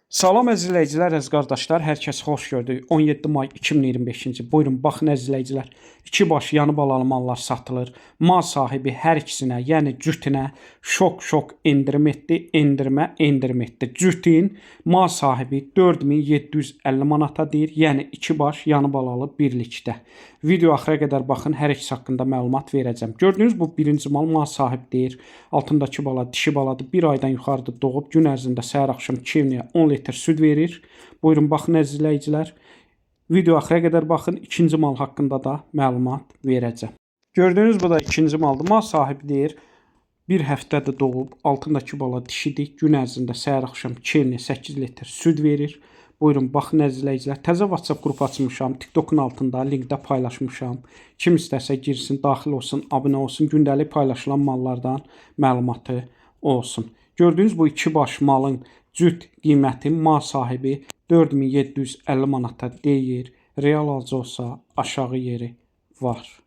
Salam əziz izləyicilər, əziz qardaşlar, hər kəs xoş gördük. 17 may 2025-ci. Buyurun, baxın əziz izləyicilər. 2 baş yanı balalı mallar satılır. Mal sahibi hər ikisinə, yəni cütünə şok endirim etdi, endirim etdi. Cütün mal sahibi 4750 manata deyir, yəni 2 baş yanı balalı birlikdə. Video axıra qədər baxın, hər ikisi haqqında məlumat verəcəm. Gördüyünüz bu birinci mal sahibi deyir. Altındakı bala dişi baladır. 1 aydan yuxarıda doğub gün ərzində səhər axşam 2 10 litr süd verir. Buyurun, baxın əziz izləyicilər. Video axıra qədər baxın, ikinci mal haqqında da məlumat verəcəm. Gördüyünüz bu da ikinci maldır. Mal sahibi deyir, 1 həftədə doğub, altındakı bala dişidir. Gün ərzində səhər axşam 2-8 litr süd verir. Buyurun, baxın əziz izləyicilər. Təzə WhatsApp qrupu açmışam. TikTokun altında linkdə paylaşmışam. Kim istərsə girsin, daxil olsun, abunə olsun. Gündəlik paylaşılan mallardan məlumatı olsun. Gördüyünüz bu 2 baş malın cüt qiyməti mal sahibi 4750 manata deyir. Real alıcı olsa aşağı yeri var.